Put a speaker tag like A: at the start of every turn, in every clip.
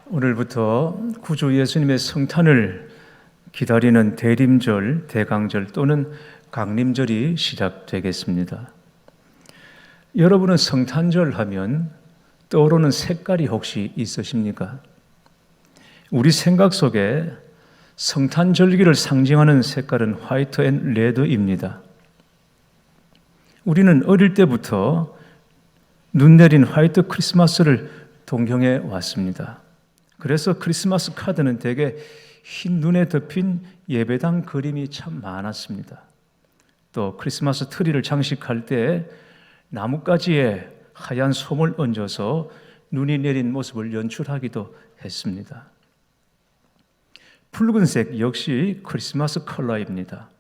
A: 오늘부터 구주 예수님의 성탄을 기다리는 대림절, 대강절 또는 강림절이 시작되겠습니다. 여러분은 성탄절 하면 떠오르는 색깔이 혹시 있으십니까? 우리 생각 속에 성탄절기를 상징하는 색깔은 화이트 앤 레드입니다. 우리는 어릴 때부터 눈 내린 화이트 크리스마스를 동경해 왔습니다. 그래서 크리스마스 카드는 대개 흰 눈에 덮인 예배당 그림이 참 많았습니다. 또 크리스마스 트리를 장식할 때 나뭇가지에 하얀 솜을 얹어서 눈이 내린 모습을 연출하기도 했습니다. 붉은색 역시 크리스마스 컬러입니다.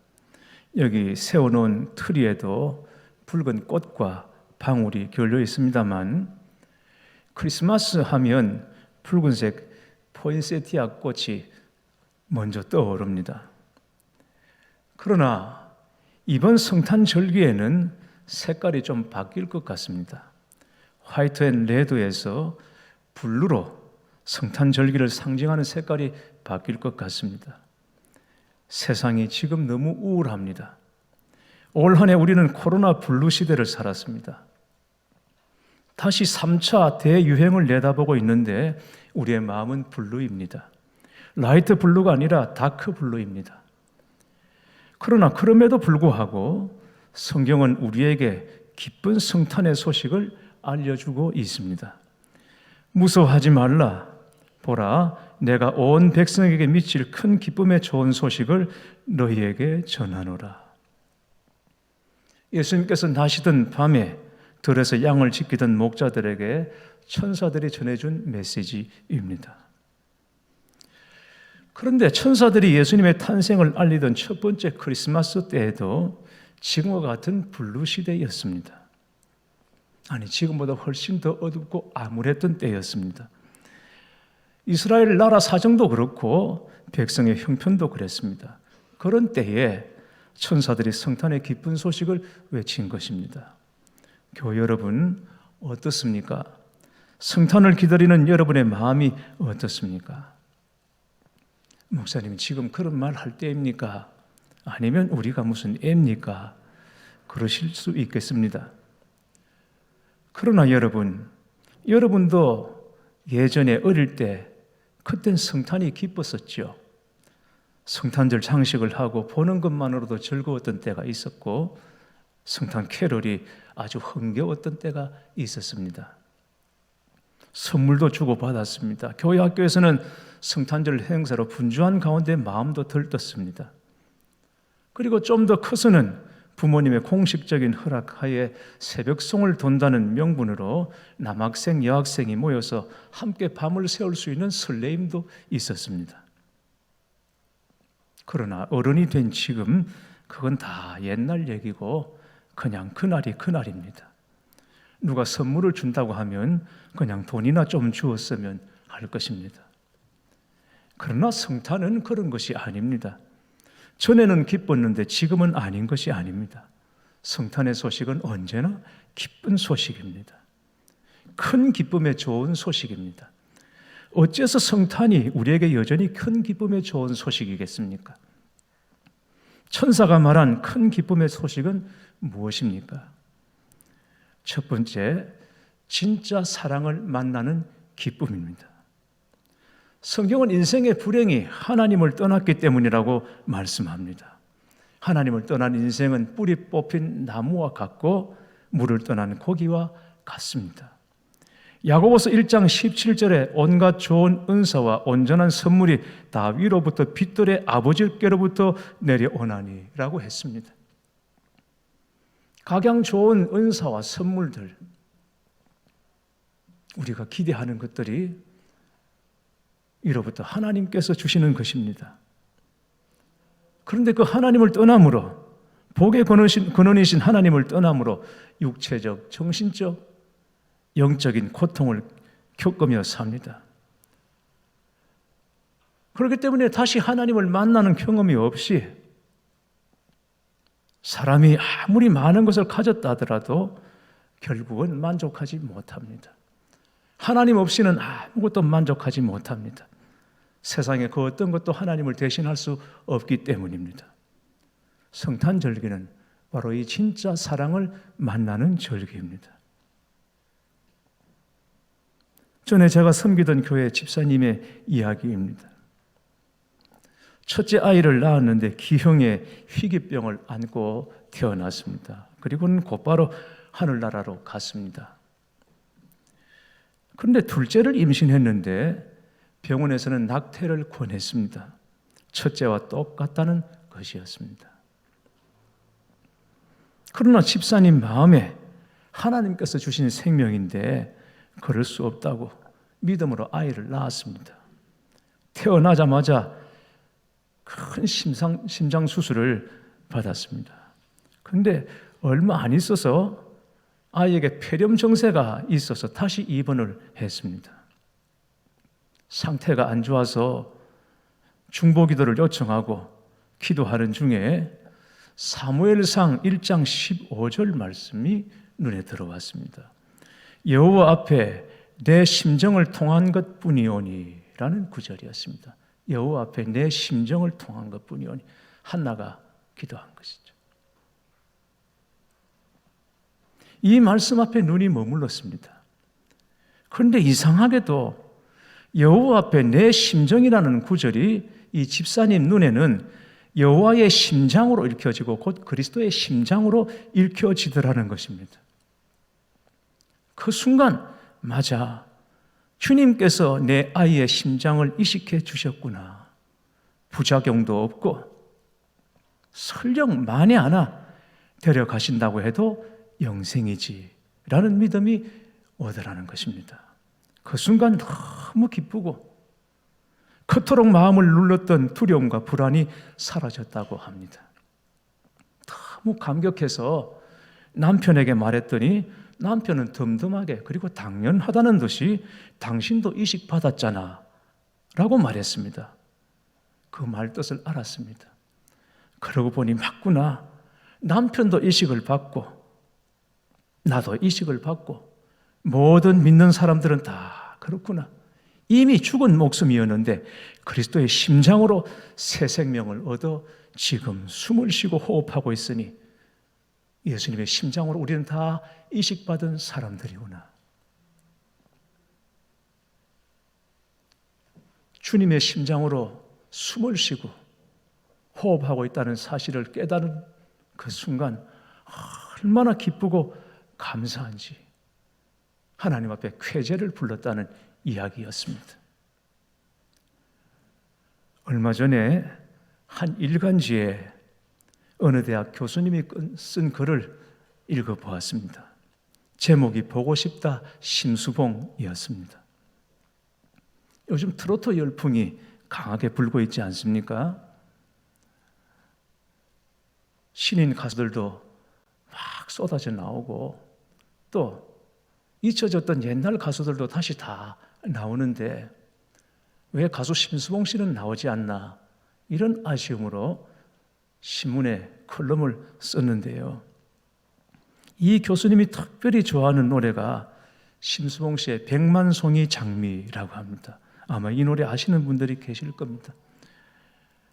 A: 여기 세워놓은 트리에도 붉은 꽃과 방울이 결려 있습니다만 크리스마스 하면 붉은색 포인세티아 꽃이 먼저 떠오릅니다. 그러나 이번 성탄절기에는 색깔이 좀 바뀔 것 같습니다. 화이트 앤 레드에서 블루로 성탄절기를 상징하는 색깔이 바뀔 것 같습니다. 세상이 지금 너무 우울합니다. 올 한 해 우리는 코로나 블루 시대를 살았습니다. 다시 3차 대유행을 내다보고 있는데 우리의 마음은 블루입니다. 라이트 블루가 아니라 다크 블루입니다. 그러나 그럼에도 불구하고 성경은 우리에게 기쁜 성탄의 소식을 알려주고 있습니다. 무서워하지 말라. 보라, 내가 온 백성에게 미칠 큰 기쁨의 좋은 소식을 너희에게 전하노라. 예수님께서 나시던 밤에 들에서 양을 지키던 목자들에게 천사들이 전해준 메시지입니다. 그런데 천사들이 예수님의 탄생을 알리던 첫 번째 크리스마스 때에도 지금과 같은 블루 시대였습니다. 아니, 지금보다 훨씬 더 어둡고 암울했던 때였습니다. 이스라엘 나라 사정도 그렇고 백성의 형편도 그랬습니다. 그런 때에 천사들이 성탄의 기쁜 소식을 외친 것입니다. 교회 여러분 어떻습니까? 성탄을 기다리는 여러분의 마음이 어떻습니까? 목사님, 지금 그런 말 할 때입니까? 아니면 우리가 무슨 애입니까? 그러실 수 있겠습니다. 그러나 여러분도 예전에 어릴 때 그땐 성탄이 기뻤었죠. 성탄절 장식을 하고 보는 것만으로도 즐거웠던 때가 있었고 성탄 캐럴이 아주 흥겨웠던 때가 있었습니다. 선물도 주고받았습니다. 교회 학교에서는 성탄절 행사로 분주한 가운데 마음도 들떴습니다. 그리고 좀 더 커서는 부모님의 공식적인 허락하에 새벽송을 돈다는 명분으로 남학생, 여학생이 모여서 함께 밤을 새울 수 있는 설레임도 있었습니다. 그러나 어른이 된 지금 그건 다 옛날 얘기고 그냥 그날이 그날입니다. 누가 선물을 준다고 하면 그냥 돈이나 좀 주었으면 할 것입니다. 그러나 성탄은 그런 것이 아닙니다. 전에는 기뻤는데 지금은 아닌 것이 아닙니다. 성탄의 소식은 언제나 기쁜 소식입니다. 큰 기쁨의 좋은 소식입니다. 어째서 성탄이 우리에게 여전히 큰 기쁨의 좋은 소식이겠습니까? 천사가 말한 큰 기쁨의 소식은 무엇입니까? 첫 번째, 진짜 사랑을 만나는 기쁨입니다. 성경은 인생의 불행이 하나님을 떠났기 때문이라고 말씀합니다. 하나님을 떠난 인생은 뿌리 뽑힌 나무와 같고 물을 떠난 고기와 같습니다. 야고보서 1장 17절에 온갖 좋은 은사와 온전한 선물이 다 위로부터 빛들의 아버지께로부터 내려오나니 라고 했습니다. 각양 좋은 은사와 선물들, 우리가 기대하는 것들이 위로부터 하나님께서 주시는 것입니다. 그런데 그 하나님을 떠남으로, 복의 근원이신 하나님을 떠남으로 육체적, 정신적, 영적인 고통을 겪으며 삽니다. 그렇기 때문에 다시 하나님을 만나는 경험이 없이 사람이 아무리 많은 것을 가졌다 하더라도 결국은 만족하지 못합니다. 하나님 없이는 아무것도 만족하지 못합니다. 세상에 그 어떤 것도 하나님을 대신할 수 없기 때문입니다. 성탄절기는 바로 이 진짜 사랑을 만나는 절기입니다. 전에 제가 섬기던 교회 집사님의 이야기입니다. 첫째 아이를 낳았는데 기형의 희귀병을 안고 태어났습니다. 그리고는 곧바로 하늘나라로 갔습니다. 그런데 둘째를 임신했는데 병원에서는 낙태를 권했습니다. 첫째와 똑같다는 것이었습니다. 그러나 집사님 마음에 하나님께서 주신 생명인데 그럴 수 없다고 믿음으로 아이를 낳았습니다. 태어나자마자 큰 심장 수술을 받았습니다. 그런데 얼마 안 있어서 아이에게 폐렴 증세가 있어서 다시 입원을 했습니다. 상태가 안 좋아서 중보기도를 요청하고 기도하는 중에 사무엘상 1장 15절 말씀이 눈에 들어왔습니다. 여호와 앞에 내 심정을 통한 것뿐이오니 라는 구절이었습니다. 여호와 앞에 내 심정을 통한 것뿐이오니, 한나가 기도한 것이죠. 이 말씀 앞에 눈이 머물렀습니다. 그런데 이상하게도 여호와 앞에 내 심정이라는 구절이 이 집사님 눈에는 여호와의 심장으로 읽혀지고 곧 그리스도의 심장으로 읽혀지더라는 것입니다. 그 순간, 맞아, 주님께서 내 아이의 심장을 이식해 주셨구나. 부작용도 없고 설령 만에 하나 데려가신다고 해도 영생이지 라는 믿음이 오더라는 것입니다. 그 순간 너무 기쁘고 그토록 마음을 눌렀던 두려움과 불안이 사라졌다고 합니다. 너무 감격해서 남편에게 말했더니 남편은 덤덤하게, 그리고 당연하다는 듯이 당신도 이식 받았잖아 라고 말했습니다. 그 말 뜻을 알았습니다. 그러고 보니 맞구나. 남편도 이식을 받고 나도 이식을 받고 모든 믿는 사람들은 다 그렇구나. 이미 죽은 목숨이었는데 그리스도의 심장으로 새 생명을 얻어 지금 숨을 쉬고 호흡하고 있으니 예수님의 심장으로 우리는 다 이식받은 사람들이구나. 주님의 심장으로 숨을 쉬고 호흡하고 있다는 사실을 깨달은 그 순간 얼마나 기쁘고 감사한지 하나님 앞에 쾌재를 불렀다는 이야기였습니다. 얼마 전에 한 일간지에 어느 대학 교수님이 쓴 글을 읽어보았습니다. 제목이 보고 싶다 심수봉이었습니다. 요즘 트로트 열풍이 강하게 불고 있지 않습니까? 신인 가수들도 막 쏟아져 나오고 또 잊혀졌던 옛날 가수들도 다시 다 나오는데 왜 가수 심수봉 씨는 나오지 않나, 이런 아쉬움으로 신문에 컬럼을 썼는데요. 이 교수님이 특별히 좋아하는 노래가 심수봉 씨의 백만송이 장미라고 합니다. 아마 이 노래 아시는 분들이 계실 겁니다.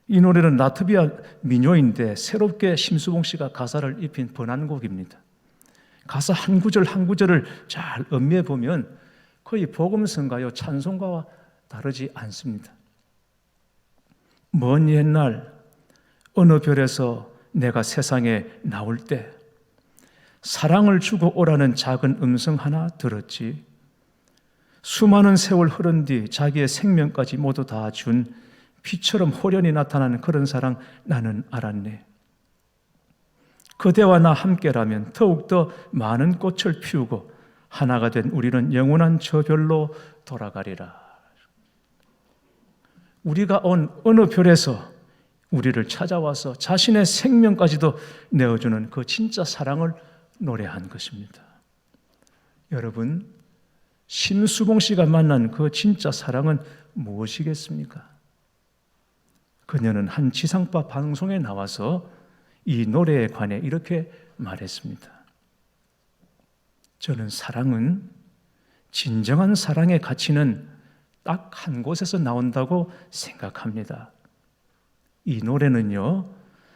A: 이 노래는 라트비아 민요인데 새롭게 심수봉 씨가 가사를 입힌 번안곡입니다. 가사 한 구절 한 구절을 잘 음미해 보면 거의 복음성가요 찬송가와 다르지 않습니다. 먼 옛날 어느 별에서 내가 세상에 나올 때 사랑을 주고 오라는 작은 음성 하나 들었지. 수많은 세월 흐른 뒤 자기의 생명까지 모두 다 준 피처럼 호련히 나타나는 그런 사랑 나는 알았네. 그대와 나 함께라면 더욱더 많은 꽃을 피우고 하나가 된 우리는 영원한 저 별로 돌아가리라. 우리가 온 어느 별에서 우리를 찾아와서 자신의 생명까지도 내어주는 그 진짜 사랑을 노래한 것입니다. 여러분, 심수봉 씨가 만난 그 진짜 사랑은 무엇이겠습니까? 그녀는 한 지상파 방송에 나와서 이 노래에 관해 이렇게 말했습니다. 저는 사랑은 진정한 사랑의 가치는 딱 한 곳에서 나온다고 생각합니다. 이 노래는요,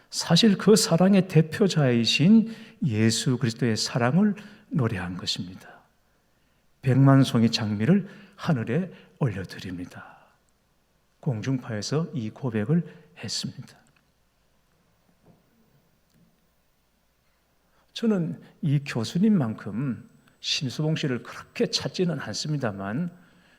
A: 사실 그 사랑의 대표자이신 예수 그리스도의 사랑을 노래한 것입니다. 백만송이 장미를 하늘에 올려드립니다. 공중파에서 이 고백을 했습니다. 저는 이 교수님만큼 심수봉 씨를 그렇게 찾지는 않습니다만,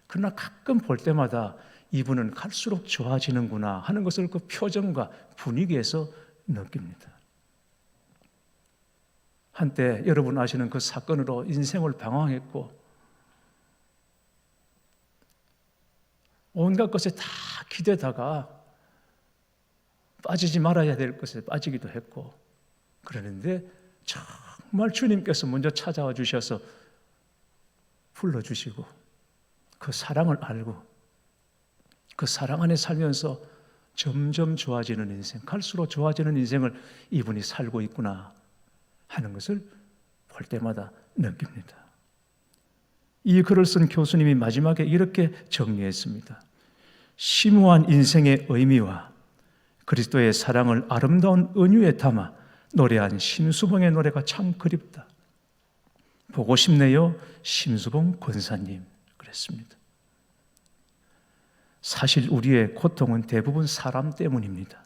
A: 그러나 가끔 볼 때마다 이분은 갈수록 좋아지는구나 하는 것을 그 표정과 분위기에서 느낍니다. 한때 여러분 아시는 그 사건으로 인생을 방황했고 온갖 것에 다 기대다가 빠지지 말아야 될 것에 빠지기도 했고, 그러는데 정말 주님께서 먼저 찾아와 주셔서 불러주시고 그 사랑을 알고 그 사랑 안에 살면서 점점 좋아지는 인생, 갈수록 좋아지는 인생을 이분이 살고 있구나 하는 것을 볼 때마다 느낍니다. 이 글을 쓴 교수님이 마지막에 이렇게 정리했습니다. 심오한 인생의 의미와 그리스도의 사랑을 아름다운 은유에 담아 노래한 심수봉의 노래가 참 그립다. 보고 싶네요, 심수봉 권사님. 그랬습니다. 사실 우리의 고통은 대부분 사람 때문입니다.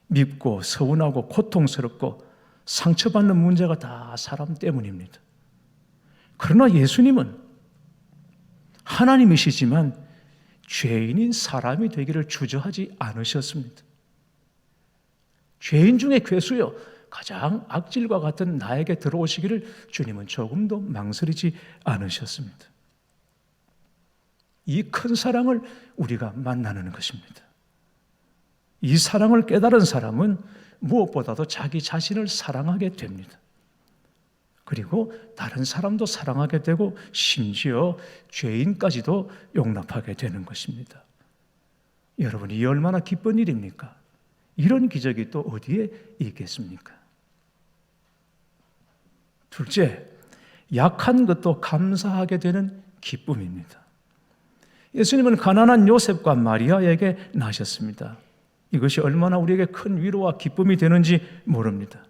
A: 밉고 서운하고 고통스럽고 상처받는 문제가 다 사람 때문입니다. 그러나 예수님은 하나님이시지만 죄인인 사람이 되기를 주저하지 않으셨습니다. 죄인 중에 괴수여 가장 악질과 같은 나에게 들어오시기를 주님은 조금도 망설이지 않으셨습니다. 이 큰 사랑을 우리가 만나는 것입니다. 이 사랑을 깨달은 사람은 무엇보다도 자기 자신을 사랑하게 됩니다. 그리고 다른 사람도 사랑하게 되고 심지어 죄인까지도 용납하게 되는 것입니다. 여러분, 이 얼마나 기쁜 일입니까? 이런 기적이 또 어디에 있겠습니까? 둘째, 약한 것도 감사하게 되는 기쁨입니다. 예수님은 가난한 요셉과 마리아에게 나셨습니다. 이것이 얼마나 우리에게 큰 위로와 기쁨이 되는지 모릅니다.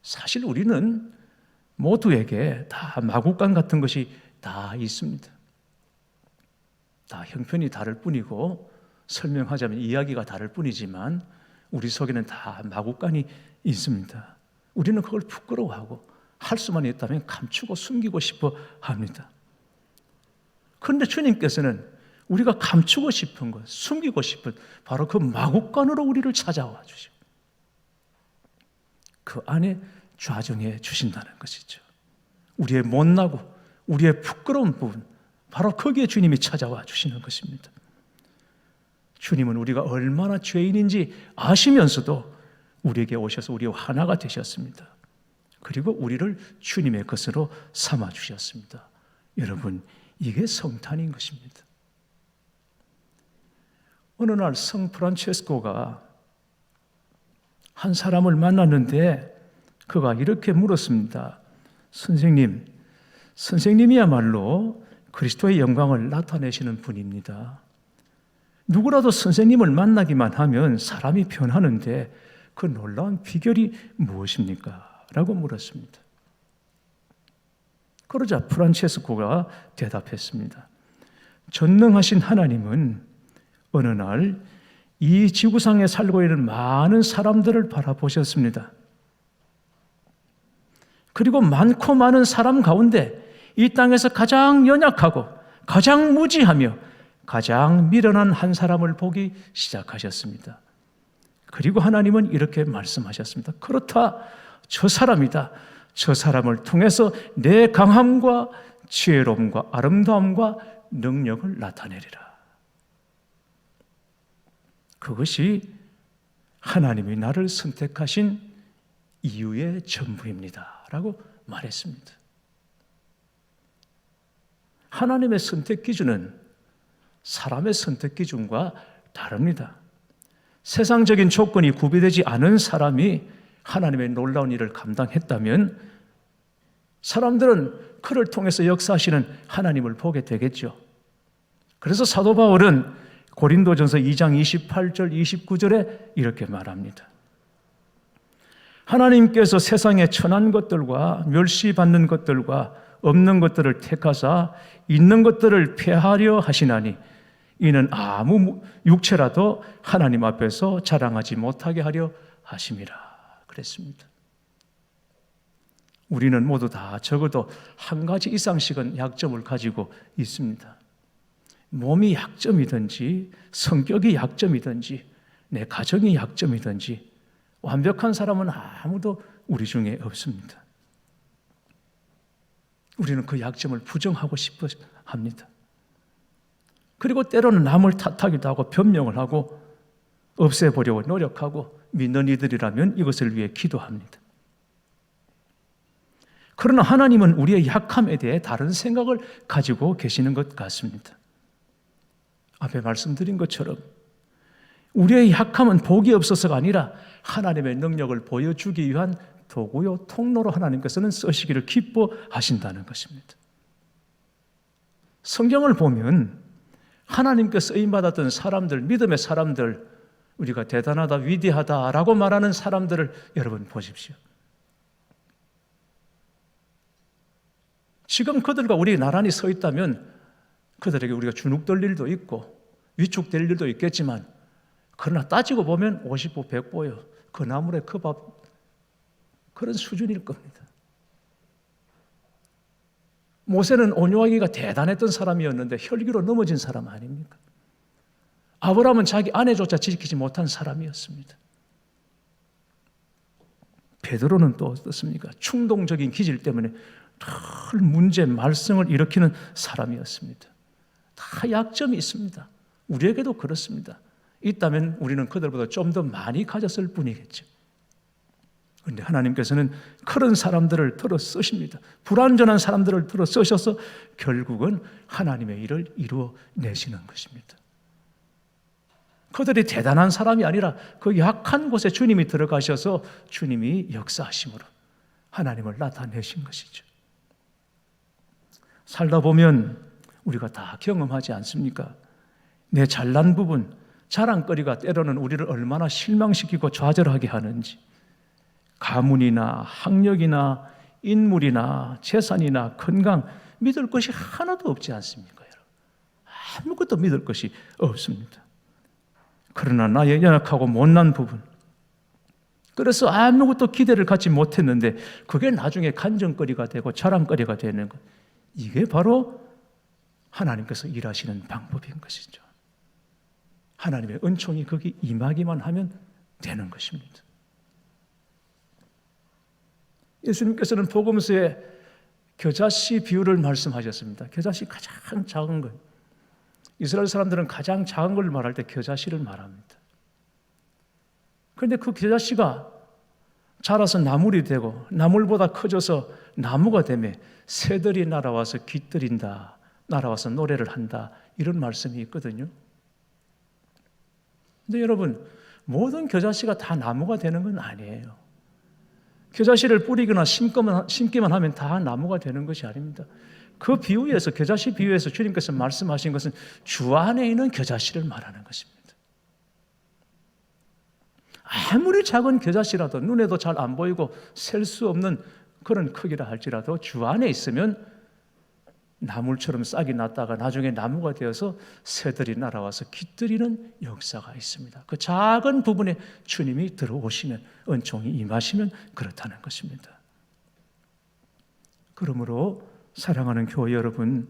A: 사실 우리는 모두에게 다 마구간 같은 것이 다 있습니다. 다 형편이 다를 뿐이고 설명하자면 이야기가 다를 뿐이지만 우리 속에는 다 마구간이 있습니다. 우리는 그걸 부끄러워하고 할 수만 있다면 감추고 숨기고 싶어 합니다. 그런데 주님께서는 우리가 감추고 싶은 것, 숨기고 싶은 바로 그 마구간으로 우리를 찾아와 주시고 그 안에 좌정해 주신다는 것이죠. 우리의 못나고 우리의 부끄러운 부분, 바로 거기에 주님이 찾아와 주시는 것입니다. 주님은 우리가 얼마나 죄인인지 아시면서도 우리에게 오셔서 우리와 하나가 되셨습니다. 그리고 우리를 주님의 것으로 삼아 주셨습니다. 여러분, 이게 성탄인 것입니다. 어느 날 성 프란체스코가 한 사람을 만났는데 그가 이렇게 물었습니다. 선생님이야말로 그리스도의 영광을 나타내시는 분입니다. 누구라도 선생님을 만나기만 하면 사람이 변하는데 그 놀라운 비결이 무엇입니까? 라고 물었습니다. 그러자 프란체스코가 대답했습니다. 전능하신 하나님은 어느 날 이 지구상에 살고 있는 많은 사람들을 바라보셨습니다. 그리고 많고 많은 사람 가운데 이 땅에서 가장 연약하고 가장 무지하며 가장 미련한 한 사람을 보기 시작하셨습니다. 그리고 하나님은 이렇게 말씀하셨습니다. 그렇다, 저 사람이다. 저 사람을 통해서 내 강함과 지혜로움과 아름다움과 능력을 나타내리라. 그것이 하나님이 나를 선택하신 이유의 전부입니다. 라고 말했습니다. 하나님의 선택 기준은 사람의 선택 기준과 다릅니다. 세상적인 조건이 구비되지 않은 사람이 하나님의 놀라운 일을 감당했다면 사람들은 그를 통해서 역사하시는 하나님을 보게 되겠죠. 그래서 사도 바울은 고린도전서 2장 28절 29절에 이렇게 말합니다. 하나님께서 세상에 천한 것들과 멸시받는 것들과 없는 것들을 택하사 있는 것들을 폐하려 하시나니 이는 아무 육체라도 하나님 앞에서 자랑하지 못하게 하려 하심이라 그랬습니다. 우리는 모두 다 적어도 한 가지 이상씩은 약점을 가지고 있습니다. 몸이 약점이든지 성격이 약점이든지 내 가정이 약점이든지 완벽한 사람은 아무도 우리 중에 없습니다. 우리는 그 약점을 부정하고 싶어 합니다. 그리고 때로는 남을 탓하기도 하고 변명을 하고 없애보려고 노력하고 믿는 이들이라면 이것을 위해 기도합니다. 그러나 하나님은 우리의 약함에 대해 다른 생각을 가지고 계시는 것 같습니다. 앞에 말씀드린 것처럼 우리의 약함은 복이 없어서가 아니라 하나님의 능력을 보여주기 위한 도구요 통로로 하나님께서는 쓰시기를 기뻐하신다는 것입니다. 성경을 보면 하나님께 쓰임받았던 사람들, 믿음의 사람들, 우리가 대단하다, 위대하다라고 말하는 사람들을 여러분 보십시오. 지금 그들과 우리 나란히 서 있다면 그들에게 우리가 주눅들 일도 있고 위축될 일도 있겠지만 그러나 따지고 보면 50보 100보요. 그 나물의 그 밥 그런 수준일 겁니다. 모세는 온유하기가 대단했던 사람이었는데 혈기로 넘어진 사람 아닙니까? 아브라함은 자기 아내조차 지키지 못한 사람이었습니다. 베드로는 또 어떻습니까? 충동적인 기질 때문에 늘 문제, 말썽을 일으키는 사람이었습니다. 다 약점이 있습니다. 우리에게도 그렇습니다. 있다면 우리는 그들보다 좀 더 많이 가졌을 뿐이겠죠. 그런데 하나님께서는 그런 사람들을 들어 쓰십니다. 불완전한 사람들을 들어 쓰셔서 결국은 하나님의 일을 이루어내시는 것입니다. 그들이 대단한 사람이 아니라 그 약한 곳에 주님이 들어가셔서 주님이 역사하심으로 하나님을 나타내신 것이죠. 살다 보면 우리가 다 경험하지 않습니까? 내 잘난 부분, 자랑거리가 때로는 우리를 얼마나 실망시키고 좌절하게 하는지, 가문이나 학력이나 인물이나 재산이나 건강 믿을 것이 하나도 없지 않습니까? 여러분? 아무것도 믿을 것이 없습니다. 그러나 나의 연약하고 못난 부분, 그래서 아무것도 기대를 갖지 못했는데 그게 나중에 간증거리가 되고 자랑거리가 되는 것, 이게 바로 하나님께서 일하시는 방법인 것이죠. 하나님의 은총이 거기 임하기만 하면 되는 것입니다. 예수님께서는 복음서에 겨자씨 비유를 말씀하셨습니다. 겨자씨 가장 작은 것. 이스라엘 사람들은 가장 작은 걸 말할 때 겨자씨를 말합니다. 그런데 그 겨자씨가 자라서 나물이 되고 나물보다 커져서 나무가 되며 새들이 날아와서 깃들인다, 날아와서 노래를 한다, 이런 말씀이 있거든요. 근데 여러분, 모든 겨자씨가 다 나무가 되는 건 아니에요. 겨자씨를 뿌리거나 심기만 하면 다 나무가 되는 것이 아닙니다. 그 비유에서, 겨자씨 비유에서 주님께서 말씀하신 것은 주 안에 있는 겨자씨를 말하는 것입니다. 아무리 작은 겨자씨라도 눈에도 잘 안 보이고 셀 수 없는 그런 크기라 할지라도 주 안에 있으면 나물처럼 싹이 났다가 나중에 나무가 되어서 새들이 날아와서 깃들이는 역사가 있습니다. 그 작은 부분에 주님이 들어오시면, 은총이 임하시면 그렇다는 것입니다. 그러므로 사랑하는 교회 여러분,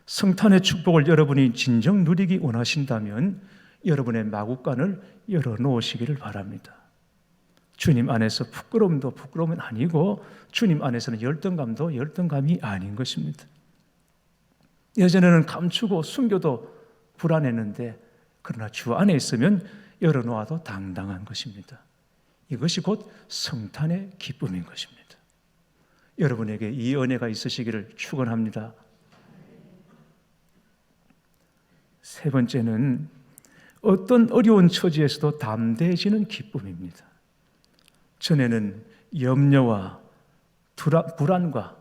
A: 성탄의 축복을 여러분이 진정 누리기 원하신다면 여러분의 마구간을 열어놓으시기를 바랍니다. 주님 안에서 부끄러움도 부끄러움은 아니고 주님 안에서는 열등감도 열등감이 아닌 것입니다. 예전에는 감추고 숨겨도 불안했는데 그러나 주 안에 있으면 열어놓아도 당당한 것입니다. 이것이 곧 성탄의 기쁨인 것입니다. 여러분에게 이 은혜가 있으시기를 축원합니다. 세 번째는 어떤 어려운 처지에서도 담대해지는 기쁨입니다. 전에는 염려와 불안과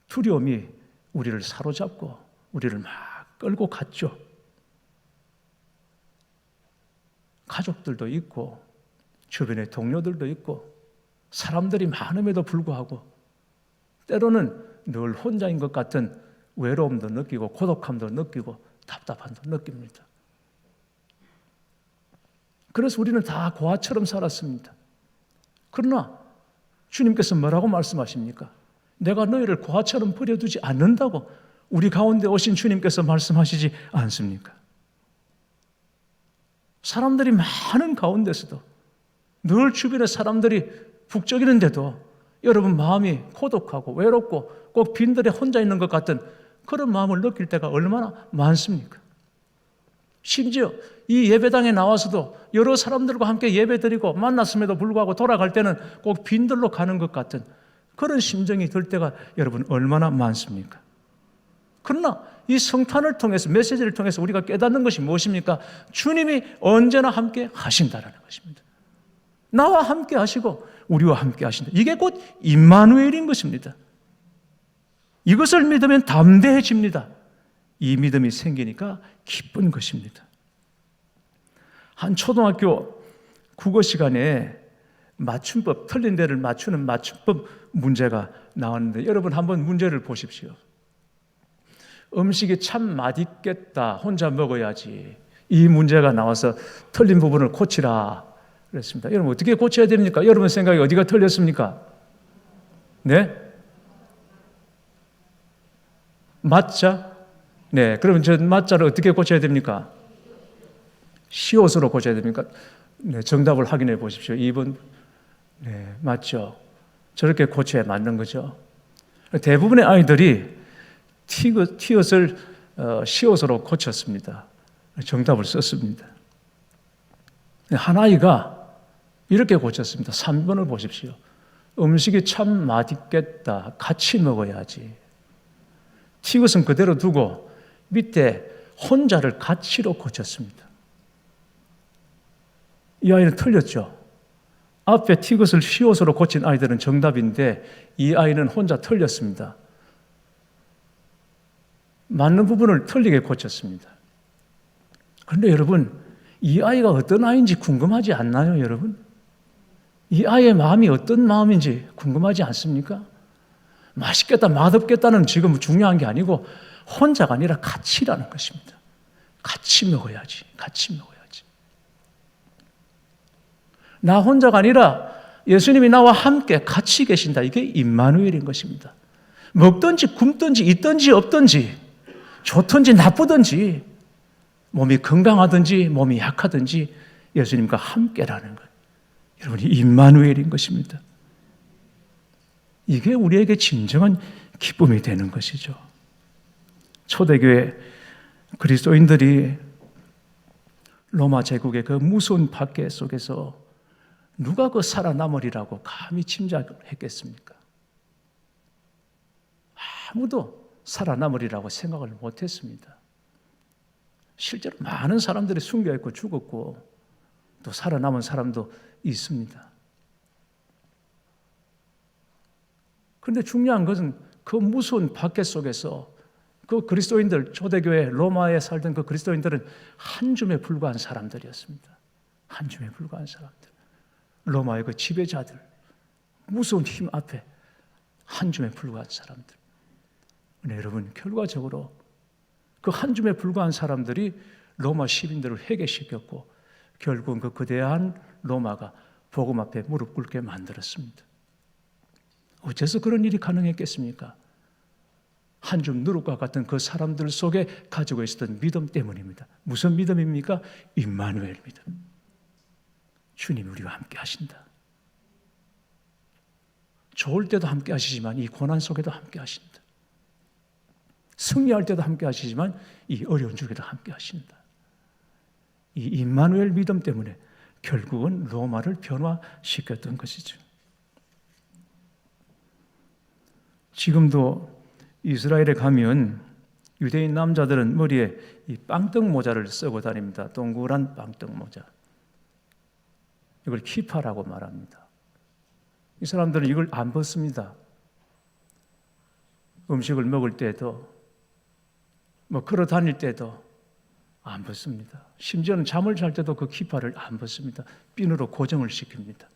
A: 두려움이 우리를 사로잡고 우리를 막 끌고 갔죠. 가족들도 있고 주변의 동료들도 있고 사람들이 많음에도 불구하고 때로는 늘 혼자인 것 같은 외로움도 느끼고 고독함도 느끼고 답답함도 느낍니다. 그래서 우리는 다 고아처럼 살았습니다. 그러나 주님께서 뭐라고 말씀하십니까? 내가 너희를 고아처럼 버려두지 않는다고 우리 가운데 오신 주님께서 말씀하시지 않습니까? 사람들이 많은 가운데서도 늘 주변에 사람들이 북적이는데도 여러분 마음이 고독하고 외롭고 꼭 빈들에 혼자 있는 것 같은 그런 마음을 느낄 때가 얼마나 많습니까? 심지어 이 예배당에 나와서도 여러 사람들과 함께 예배드리고 만났음에도 불구하고 돌아갈 때는 꼭 빈들로 가는 것 같은 그런 심정이 들 때가 여러분 얼마나 많습니까? 그러나 이 성탄을 통해서 메시지를 통해서 우리가 깨닫는 것이 무엇입니까? 주님이 언제나 함께 하신다라는 것입니다. 나와 함께 하시고 우리와 함께 하신다. 이게 곧 임마누엘인 것입니다. 이것을 믿으면 담대해집니다. 이 믿음이 생기니까 기쁜 것입니다. 한 초등학교 국어 시간에 맞춤법, 틀린 데를 맞추는 맞춤법 문제가 나왔는데 여러분 한번 문제를 보십시오. 음식이 참 맛있겠다. 혼자 먹어야지. 이 문제가 나와서 틀린 부분을 고치라 그랬습니다. 여러분 어떻게 고쳐야 됩니까? 여러분 생각에 어디가 틀렸습니까? 네? 맞자? 네. 그러면 저 맞자를 어떻게 고쳐야 됩니까? 시옷으로 고쳐야 됩니까? 네. 정답을 확인해 보십시오. 2번. 네. 맞죠? 저렇게 고쳐야 맞는 거죠. 대부분의 아이들이 티읕을 시옷으로 고쳤습니다. 정답을 썼습니다. 한 아이가 이렇게 고쳤습니다. 3번을 보십시오. 음식이 참 맛있겠다. 같이 먹어야지. 티읕은 그대로 두고 밑에 혼자를 같이로 고쳤습니다. 이 아이는 틀렸죠. 앞에 티읕을 시옷으로 고친 아이들은 정답인데 이 아이는 혼자 틀렸습니다. 맞는 부분을 틀리게 고쳤습니다. 그런데 여러분, 이 아이가 어떤 아이인지 궁금하지 않나요, 여러분? 이 아이의 마음이 어떤 마음인지 궁금하지 않습니까? 맛있겠다, 맛없겠다는 지금 중요한 게 아니고 혼자가 아니라 같이라는 것입니다. 같이 먹어야지, 같이 먹어야지. 나 혼자가 아니라 예수님이 나와 함께 같이 계신다. 이게 임마누엘인 것입니다. 먹든지 굶든지 있든지 없든지 좋든지 나쁘든지 몸이 건강하든지 몸이 약하든지 예수님과 함께라는 것. 여러분이 임마누엘인 것입니다. 이게 우리에게 진정한 기쁨이 되는 것이죠. 초대교회 그리스도인들이 로마 제국의 그 무서운 박해 속에서 누가 그 살아남으리라고 감히 짐작을 했겠습니까? 아무도 살아남으리라고 생각을 못했습니다. 실제로 많은 사람들이 숨겨있고 죽었고 또 살아남은 사람도 있습니다. 그런데 중요한 것은 그 무서운 박해 속에서 그 그리스도인들, 초대교회 로마에 살던 그 그리스도인들은 한 줌에 불과한 사람들이었습니다. 한 줌에 불과한 사람들. 로마의 그 지배자들, 무서운 힘 앞에 한 줌에 불과한 사람들. 네, 여러분, 결과적으로 그 한 줌에 불과한 사람들이 로마 시민들을 회개시켰고 결국은 그 거대한 로마가 복음 앞에 무릎 꿇게 만들었습니다. 어째서 그런 일이 가능했겠습니까? 한 줌 누룩과 같은 그 사람들 속에 가지고 있었던 믿음 때문입니다. 무슨 믿음입니까? 임마누엘 믿음. 주님이 우리와 함께 하신다. 좋을 때도 함께 하시지만 이 고난 속에도 함께 하신다. 승리할 때도 함께 하시지만 이 어려운 중에도 함께 하신다. 이 임마누엘 믿음 때문에 결국은 로마를 변화시켰던 것이죠. 지금도 이스라엘에 가면 유대인 남자들은 머리에 이 빵떡 모자를 쓰고 다닙니다. 동그란 빵떡 모자. 이걸 키파라고 말합니다. 이 사람들은 이걸 안 벗습니다. 음식을 먹을 때도 걸어 다닐 때도 안 벗습니다. 심지어는 잠을 잘 때도 그 키파를 안 벗습니다. 핀으로 고정을 시킵니다.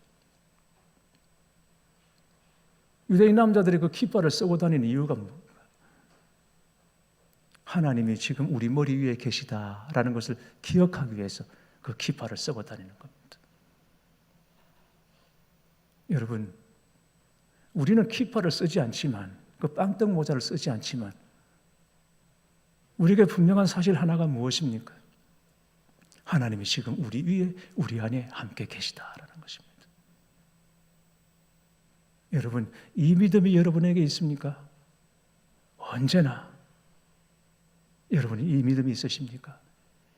A: 유대인 남자들이 그 키파를 쓰고 다니는 이유가 뭡니까? 하나님이 지금 우리 머리 위에 계시다라는 것을 기억하기 위해서 그 키파를 쓰고 다니는 겁니다. 여러분, 우리는 키파를 쓰지 않지만, 그 빵떡 모자를 쓰지 않지만, 우리에게 분명한 사실 하나가 무엇입니까? 하나님이 지금 우리 위에, 우리 안에 함께 계시다라는 것입니다. 여러분, 이 믿음이 여러분에게 있습니까? 언제나 여러분이 이 믿음이 있으십니까?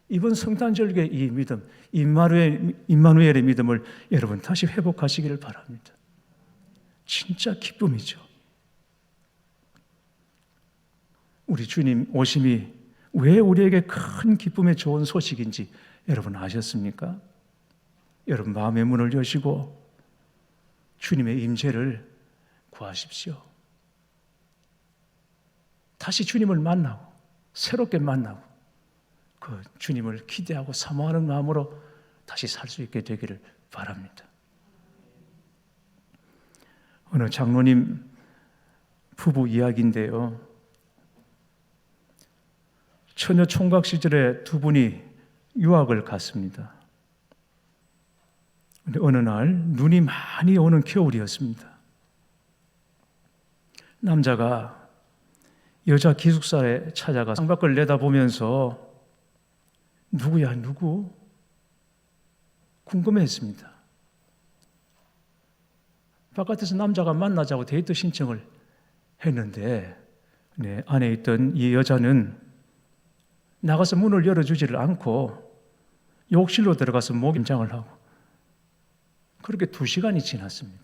A: 이번 성탄절기의 이 믿음, 임마누엘의 믿음을 여러분 다시 회복하시기를 바랍니다. 진짜 기쁨이죠. 우리 주님 오심이 왜 우리에게 큰 기쁨의 좋은 소식인지 여러분 아셨습니까? 여러분 마음의 문을 여시고 주님의 임재를 구하십시오. 다시 주님을 만나고 새롭게 만나고 그 주님을 기대하고 사모하는 마음으로 다시 살 수 있게 되기를 바랍니다. 어느 장로님 부부 이야기인데요. 처녀 총각 시절에 두 분이 유학을 갔습니다. 그런데 어느 날 눈이 많이 오는 겨울이었습니다. 남자가 여자 기숙사에 찾아가 창밖을 내다보면서 누구야 누구? 궁금해했습니다. 바깥에서 남자가 만나자고 데이트 신청을 했는데 안에 있던 이 여자는 나가서 문을 열어주지를 않고 욕실로 들어가서 목임장을 하고 그렇게 2시간이 지났습니다.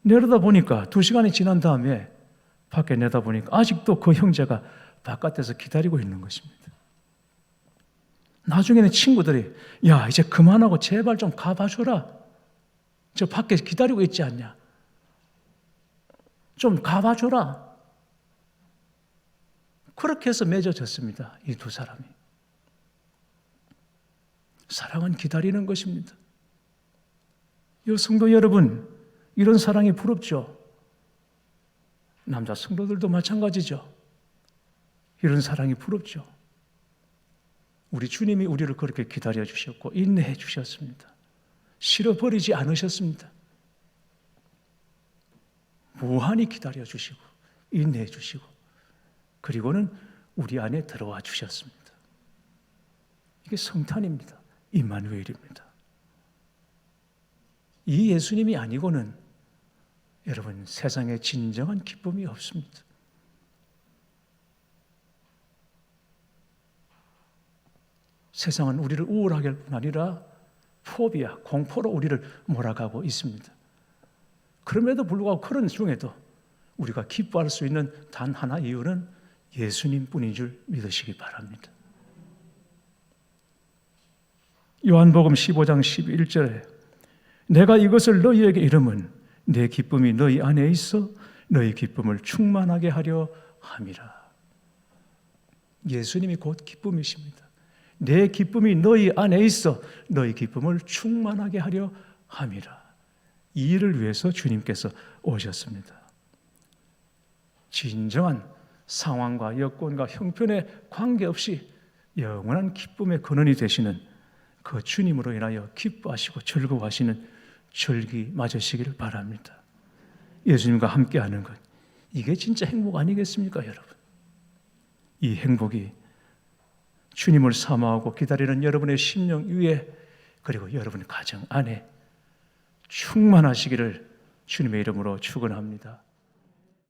A: 내려다 보니까 2시간이 지난 다음에 밖에 내다보니까 아직도 그 형제가 바깥에서 기다리고 있는 것입니다. 나중에는 친구들이 야 이제 그만하고 제발 좀 가봐줘라. 저 밖에 기다리고 있지 않냐. 좀 가봐줘라. 그렇게 해서 맺어졌습니다. 이 두 사람이. 사랑은 기다리는 것입니다. 이 성도 여러분, 이런 사랑이 부럽죠? 남자 성도들도 마찬가지죠. 이런 사랑이 부럽죠. 우리 주님이 우리를 그렇게 기다려 주셨고 인내해 주셨습니다. 싫어버리지 않으셨습니다. 무한히 기다려 주시고 인내해 주시고 그리고는 우리 안에 들어와 주셨습니다. 이게 성탄입니다. 임마누엘입니다. 이 예수님이 아니고는 여러분 세상에 진정한 기쁨이 없습니다. 세상은 우리를 우울하게 할 뿐 아니라 포비아, 공포로 우리를 몰아가고 있습니다. 그럼에도 불구하고 그런 중에도 우리가 기뻐할 수 있는 단 하나 이유는 예수님뿐인 줄 믿으시기 바랍니다. 요한복음 15장 11절에 내가 이것을 너희에게 이름은 내 기쁨이 너희 안에 있어 너희 기쁨을 충만하게 하려 함이라. 예수님이 곧 기쁨이십니다. 내 기쁨이 너희 안에 있어 너희 기쁨을 충만하게 하려 함이라. 이 일을 위해서 주님께서 오셨습니다. 진정한 상황과 여건과 형편에 관계없이 영원한 기쁨의 근원이 되시는 그 주님으로 인하여 기뻐하시고 즐거워하시는 절기 맞으시기를 바랍니다. 예수님과 함께하는 것, 이게 진짜 행복 아니겠습니까, 여러분? 이 행복이 주님을 사모하고 기다리는 여러분의 심령 위에 그리고 여러분의 가정 안에 충만하시기를 주님의 이름으로 축원합니다.